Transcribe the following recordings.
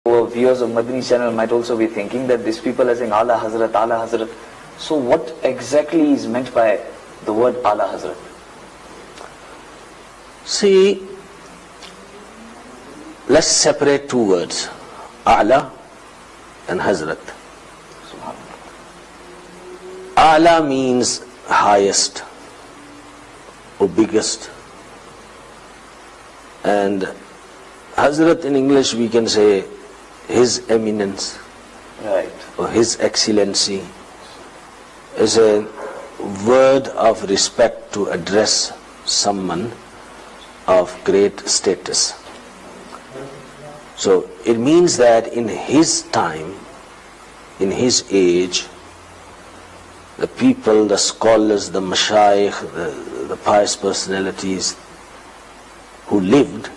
Our viewers of Madani channel might also be thinking that these people are saying Ala Hazrat, Ala Hazrat. So what exactly is meant by the word Ala Hazrat? See, let's separate two words, Ala and Hazrat. Ala means highest or biggest, and Hazrat in English we can say His Eminence, Right. or His Excellency, is a word of respect to address someone of great status. So it means that in his time, in his age, the people, the scholars, the mashayikh, the pious personalities who lived,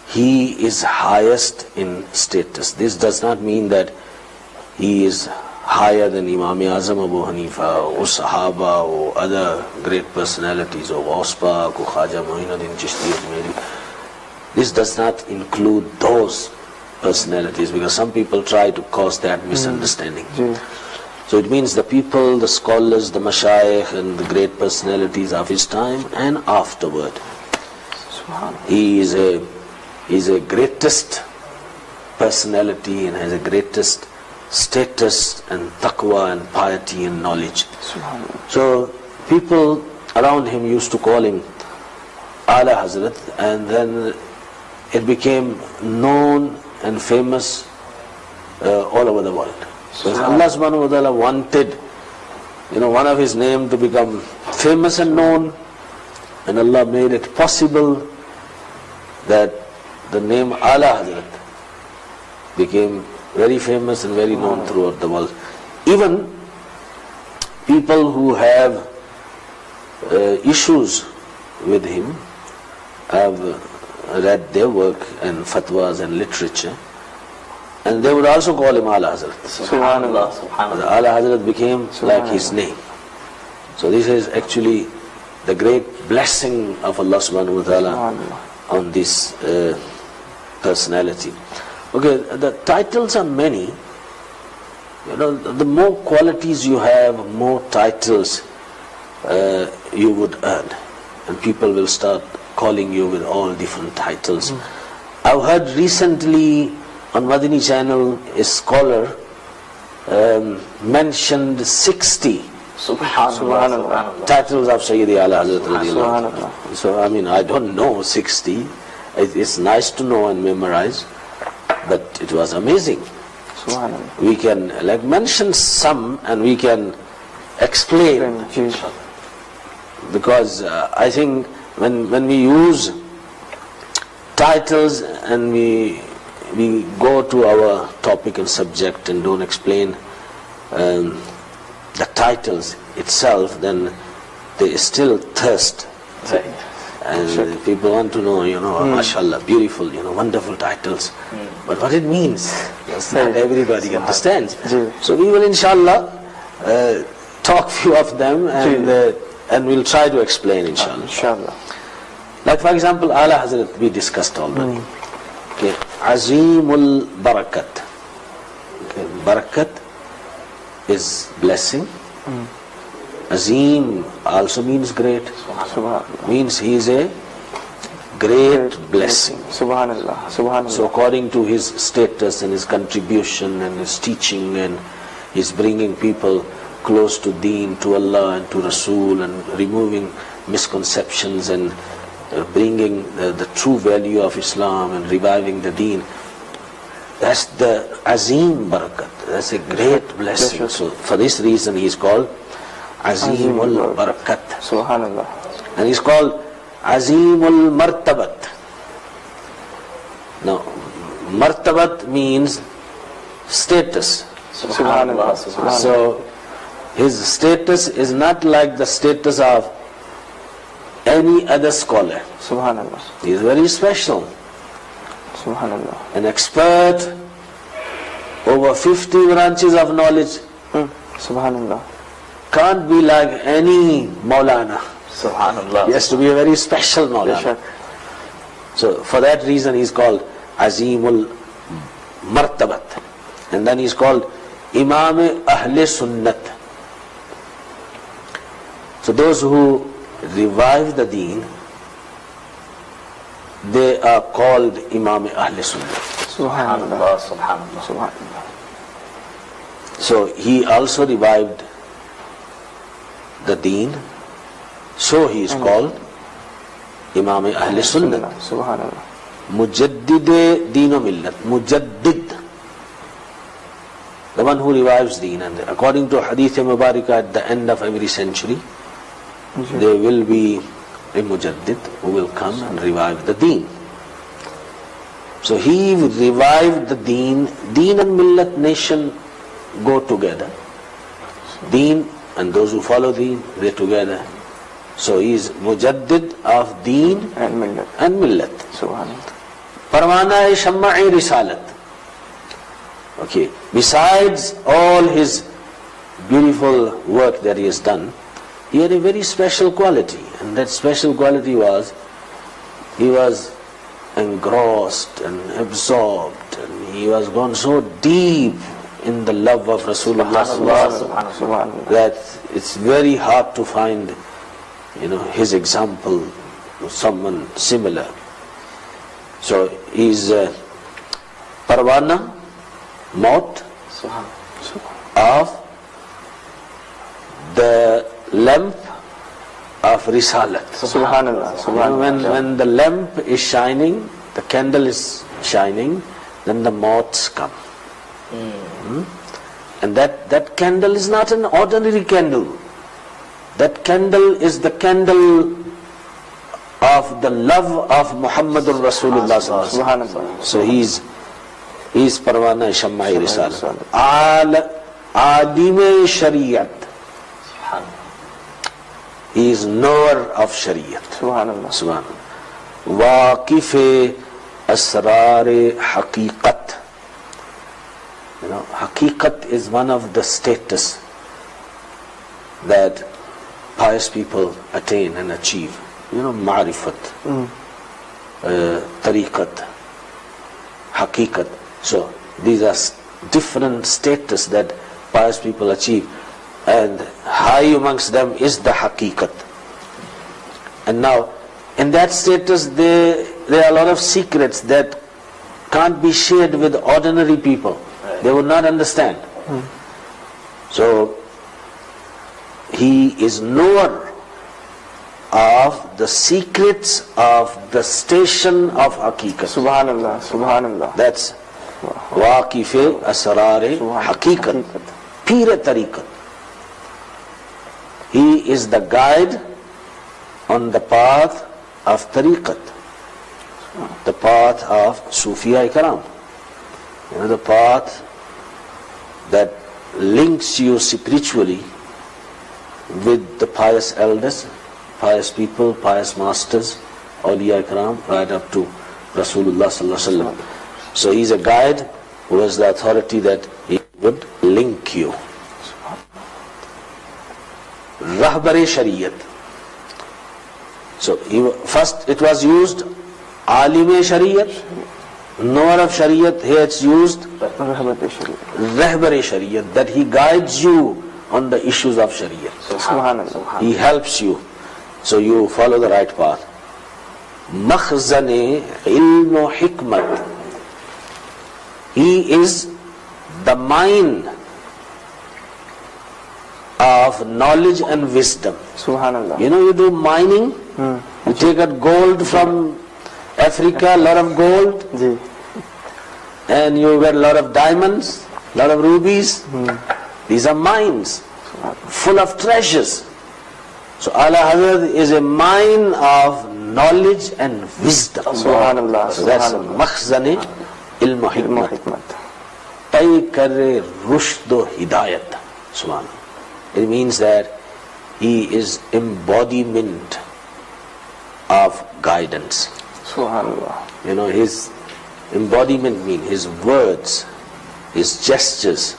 he is highest in status. This does not mean that he is higher than Imam Azam Abu Hanifa or Sahaba or other great personalities or Waspak or Khaja Muinuddin Chishti Ajmeri. This does not include those personalities, because some people try to cause that misunderstanding. So it means the people, the scholars, the mashayikh and the great personalities of his time and afterward. He is a greatest personality and has a greatest status and taqwa and piety and knowledge. So people around him used to call him Ala Hazrat, and then it became known and famous all over the world. So Allah subhanahu wa ta'ala wanted, one of his name to become famous and known, and Allah made it possible that the name Ala Hazrat became very famous and very known throughout the world. Even people who have issues with him have read their work and fatwas and literature, and they would also call him Ala Hazrat. Subhanallah, subhanallah. Ala Hazrat became like his name. So this is actually the great blessing of Allah subhanahu wa ta'ala on this personality. Okay, the titles are many. The more qualities you have, more titles you would earn, and people will start calling you with all different titles. I've heard recently on Madani channel a scholar mentioned 60 Subhanallah. titles of Sayyidi Ala Hazrat radiallahu anhu. So I don't know 60. It's nice to know and memorize, but it was amazing. We can mention some and we can explain, because I think when we use titles and we go to our topic and subject and don't explain the titles itself, then they still thirst. Right. And people want to know, mashallah, beautiful, wonderful titles. But what it means, not everybody understands. So we will inshallah talk few of them and we'll try to explain inshallah. Like for example, Ala Hazrat we discussed already. Okay, Azimul Barakat. Okay, Barakat is blessing. Azim also means great. Means he is a great blessing. Subhanallah. So according to his status and his contribution and his teaching, and his bringing people close to Deen, to Allah and to Rasul, and removing misconceptions and bringing the true value of Islam and reviving the Deen, that's the Azim Barakat. That's a great blessing. So for this reason he is called Azimul Barakat. Subhanallah. And he's called Azimul Martabat. Now, Martabat means status. Subhanallah. So his status is not like the status of any other scholar. Subhanallah. He is very special. Subhanallah. An expert, over 50 branches of knowledge. Subhanallah. Can't be like any Maulana. Subhanallah. He has to be a very special Maulana. So for that reason he is called Azimul martabat. And then he's called Imam Ahle Sunnat. So those who revive the deen, they are called Imam Ahle Sunnat. Subhanallah, subhanallah, subhanallah. So he also revived the deen, so he is called Imam Ahle Sunnat. Subhanallah. Mujaddid Deen o Millat. Mujaddid, the one who revives deen. And according to Hadith Mubarakah, at the end of every century, there will be a Mujaddid who will come and revive the deen. So he revived the deen. Deen and Millat, nation, go together. Deen and those who follow deen, they're together. So he is Mujaddid of deen And millat. and Millat. Subhanallah. Parwana Shamma'i Risalat. Okay. Besides all his beautiful work that he has done, he had a very special quality. And that special quality was, he was engrossed and absorbed, and he was gone so deep in the love of Rasulullah Subhanallah. that it's very hard to find, his example of someone similar. So he's Parwana, Maut of the lamp of Risalat. Subhanallah. When the lamp is shining, the candle is shining, then the moths come. And that candle is not an ordinary candle. That candle is the candle of the love of Muhammadur Rasulullah. Subhanallah. So he's Parwana Shammai Risalat. Adime Shariat. He is knower of Shariat. Subhanallah. Subhanallah. Waqif Asrar Haqiqat. Haqiqat is one of the status that pious people attain and achieve. Ma'rifat, tariqat, haqiqat. So these are different status that pious people achieve. And high amongst them is the haqiqat. And now, in that status, there are a lot of secrets that can't be shared with ordinary people. They would not understand. So, he is knower of the secrets of the station of haqiqat. Subhanallah. That's Waqif Asrar Haqiqat. Pir Tariqat. He is the guide on the path of Tariqat, the path of Sufiya Ikram. The path that links you spiritually with the pious elders, pious people, pious masters, awliya Ikram, right up to Rasulullah Sallallahu Alaihi Wasallam. So he is a guide who has the authority that he would link you. Rahbar-e Shariat. So first it was used Alim-e Shariat, knower of Shariat. Here it's used Rahbar-e Shariat, that he guides you on the issues of Shariat. Subhanallah. He helps you, so you follow the right path. Makhzan-e Ilm o Hikmat. He is the mine of knowledge and wisdom. Subhanallah. You do mining, you take out gold from Africa, a lot of gold, and you get a lot of diamonds, a lot of rubies. These are mines full of treasures. So Ala Hazrat is a mine of knowledge and wisdom. Subhanallah. So that's Makhzan-e Ilm o Hikmat. Tay karre rushd o hidayat. Subhanallah. It means that he is embodiment of guidance. Subhanallah. His embodiment means his words, his gestures,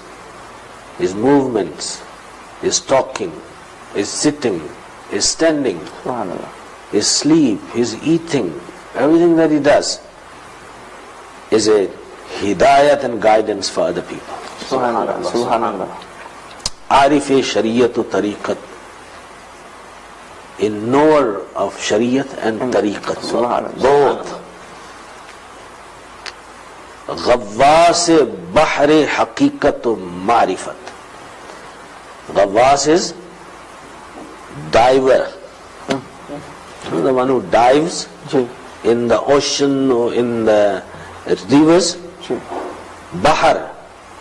his movements, his talking, his sitting, his standing, Subhanallah. his sleep, his eating, everything that he does is a hidayat and guidance for other people. Subhanallah. Subhanallah. Arif-e Shariat-u Tariqat, a knower of Shariat and Tariqat, Subhanallah. both. Ghawwas-e Bahr-e Haqiqat-u Ma'rifat. Ghawwas is diver, the one who dives Ji. in the ocean or in the rivers. Ji. Bahar,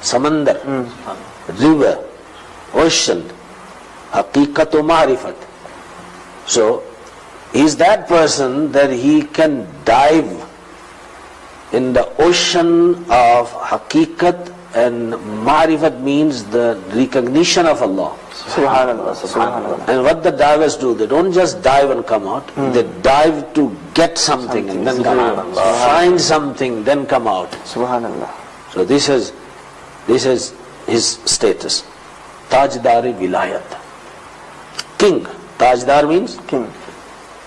samandar, river, ocean, haqiqatu ma'rifat. So, is that person that he can dive in the ocean of haqiqat, and ma'rifat means the recognition of Allah. Subhanallah. Subhanallah. And what the divers do, they don't just dive and come out, they dive to get something and then come out. Find something, then come out. Subhanallah. So this is his status. Tajdar-e Vilayat. King. Tajdar means? King.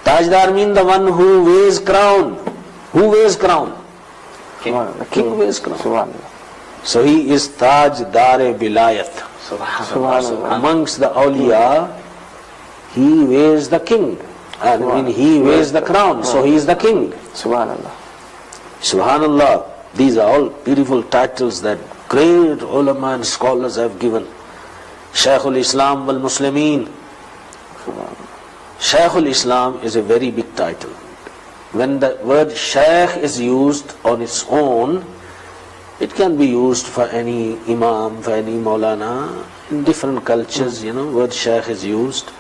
Tajdar means the one who wears crown. Who wears crown? Subhanallah. King wears crown. Subhanallah. So he is Tajdar-e Vilayat. Subhanallah. Amongst the awliya, he wears the king. And when he wears the crown, so he is the king. Subhanallah. Subhanallah. These are all beautiful titles that great ulama and scholars have given. Shaykhul Islam wal Muslimin. Shaykhul Islam is a very big title. When the word Shaykh is used on its own, it can be used for any Imam, for any Maulana. In different cultures, word Shaykh is used.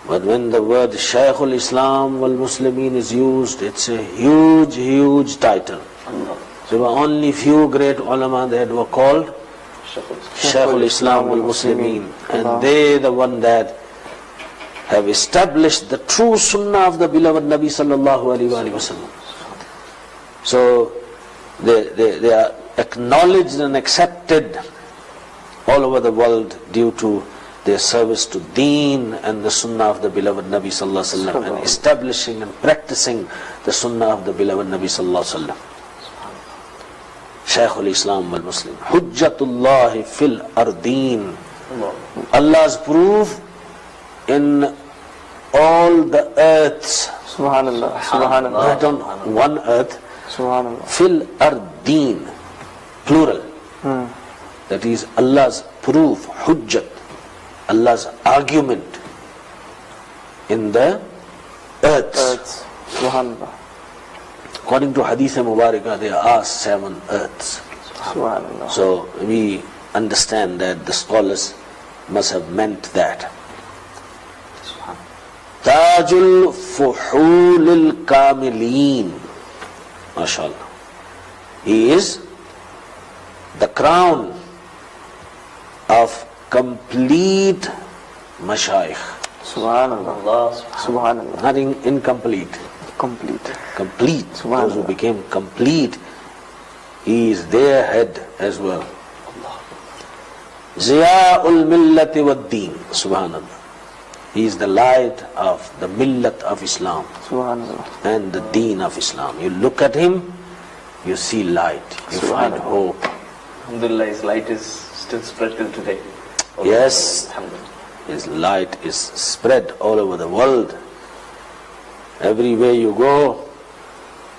But when the word Shaykhul Islam wal Muslimin is used, it's a huge, huge title. There were only few great ulama that were called Shaykhul Islam wal Muslimin. And they the one that have established the true sunnah of the beloved Nabi sallallahu alaihi wasallam. So they are acknowledged and accepted all over the world due to their service to Deen and the Sunnah of the beloved Nabi sallallahu alaihi wasallam, and establishing and practicing the Sunnah of the beloved Nabi sallallahu alaihi wasallam. Shaykhul Islam wal Muslim. Hujjatullah fil ardeen. Allah's proof in all the earths. Subhanallah. Subhanallah. Not on one earth. Subhanallah. Fil ardeen, plural. That is Allah's proof, hujjat, Allah's argument in the earths. Subhanallah. According to Hadith Mubarakah, there are 7 earths. Subhanallah. So we understand that the scholars must have meant that. Tajul fuhulil kamilin. MashaAllah. He is the crown of complete mashayikh. Subhanallah. Subhanallah. Nothing incomplete. Complete. Complete. Subhanallah. Those who became complete, he is their head as well. Ziya'ul millati wad deen. Subhanallah. He is the light of the millat of Islam Subhanallah. and the deen of Islam. You look at him, you see light, you find hope. Alhamdulillah, his light is still spread till today. Yes, Alhamdulillah. his light is spread all over the world. Everywhere you go,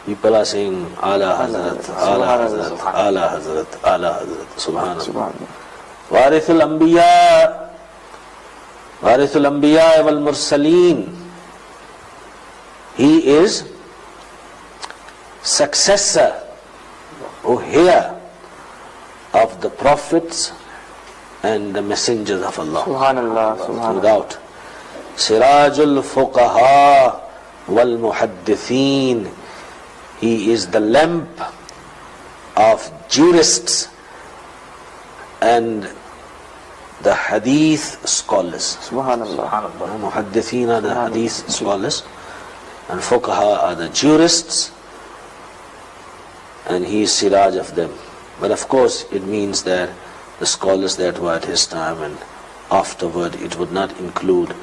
people are saying, Ala Hazrat, Ala Hazrat, Ala Hazrat, Ala Hazrat. Subhanallah. Subhanallah. Warithul Anbiya, Warithul Anbiya wal Mursaleen. He is successor or heir of the prophets and the messengers of Allah. Subhanallah. Subhanallah. Without. Sirajul Fuqaha wal Muhaddithin. He is the lamp of jurists and the hadith scholars. Subhanallah. Muhaddithin are the hadith scholars, and Fuqaha are the jurists, and he is Siraj of them. But of course it means that the scholars that were at his time and afterward, it would not include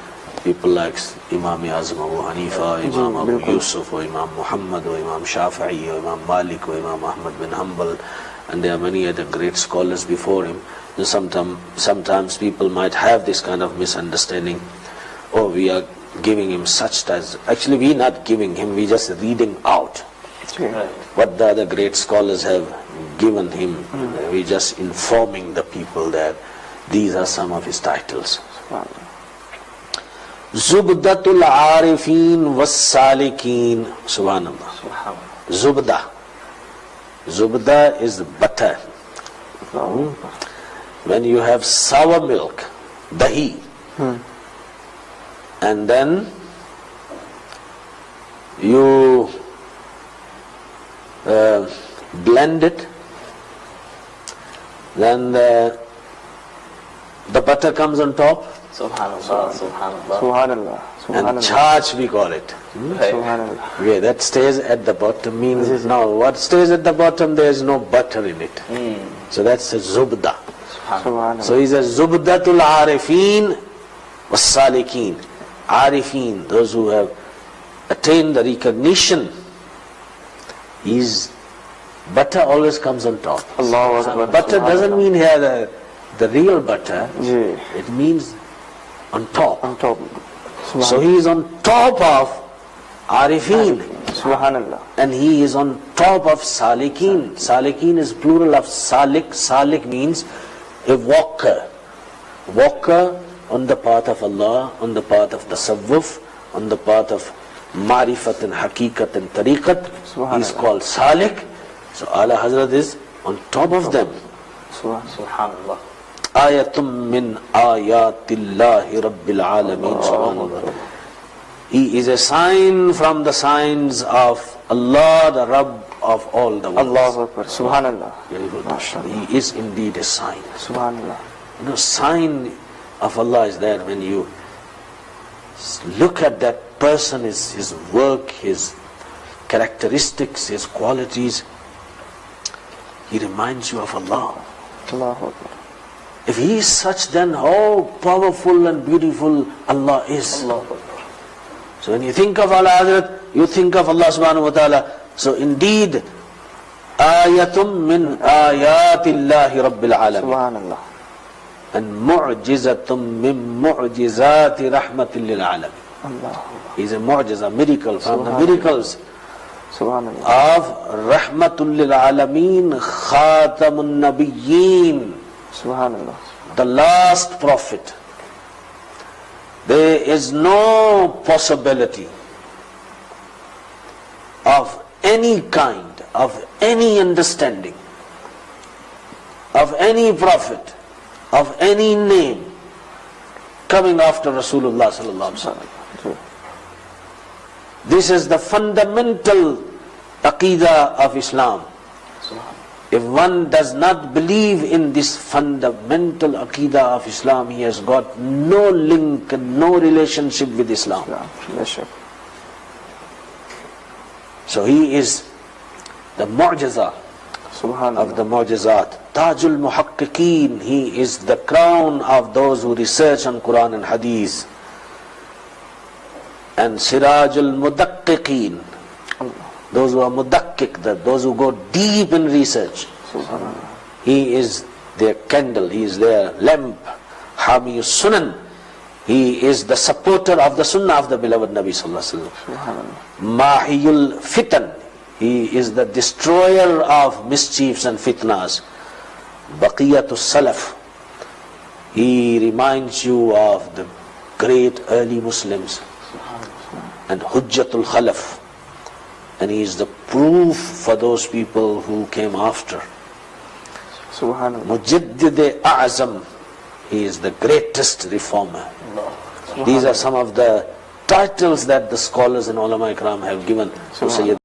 People like Imam Azam Abu Hanifa, Imam Abu Yusuf, or Imam Muhammad, or Imam Shafi'i, or Imam Malik, or Imam Ahmad bin Hanbal, and there are many other great scholars before him. Sometimes people might have this kind of misunderstanding. Oh, we are giving him such as. Actually, we are not giving him, we are just reading out what the other great scholars have given him. We are just informing the people that these are some of his titles. Zubdatul Arifin was Salikin. Subhanallah. Zubda. Zubda is butter. When you have sour milk, dahi, and then you blend it, then the butter comes on top. Subhanallah, subhanallah. Subhanallah. And charge, we call it. Subhanallah. Okay, that stays at the bottom means now what stays at the bottom, there is no butter in it. So that's a zubda. Subhanallah. So he's a zubdatul arifin was salikin. Arifin, those who have attained the recognition, is butter always comes on top. Allahu Akbar. Butter doesn't mean here the real butter. It means on top. On top. So he is on top of Arifin. Subhanallah. And he is on top of Salikin. Salikin is plural of Salik. Salik means a walker. Walker on the path of Allah, on the path of tasawwuf, on the path of Marifat and Haqiqat and Tariqat. He is called Salik. So Ala Hazrat is on top of them. Subhanallah. Ayatum min ayatillahi rabbil alameen. Subhanallah. He is a sign from the signs of Allah, the Rabb of all the worlds. Allahu Akbar. Subhanallah. Very good. He is indeed a sign. Subhanallah. You know, sign of Allah is there when you look at that person, his work, his characteristics, his qualities. He reminds you of Allah. Allahu Akbar. If he is such, then how powerful and beautiful Allah is. Allahu Akbar. So when you think of Ala Hazrat, you think of Allah subhanahu wa ta'ala. So indeed, ayatum min ayatillahi rabbil alamin. Subhanallah. And mu'jizatum min mu'jizati rahmatil lil alamin. Allah. He is a mu'jiza, miracle from the miracles Subhanallah. of rahmatul lil alamin, khatamun nabiyyin. Subhanallah. The last prophet. There is no possibility of any kind, of any understanding, of any prophet, of any name coming after Rasulullah sallallahu alaihi wasallam. This is the fundamental aqeedah of Islam. If one does not believe in this fundamental aqeedah of Islam, he has got no link and no relationship with Islam. So he is the mu'jiza of the mu'jizat. Tajul muhaqqiqeen, he is the crown of those who research on Quran and Hadith. And Sirajul mudaqqiqeen, those who are mudaqqiq, those who go deep in research. He is their candle, he is their lamp. Hamiyus Sunan, he is the supporter of the sunnah of the beloved Nabi sallallahu alaihi wasallam. Mahiyul fitan, he is the destroyer of mischiefs and fitnas. Baqiyatus salaf, he reminds you of the great early Muslims. And Hujjatul Khalaf, and he is the proof for those people who came after. Subhanallah. Mujaddid A'zam, he is the greatest reformer. These are some of the titles that the scholars and ulama ikram have given to Sayyid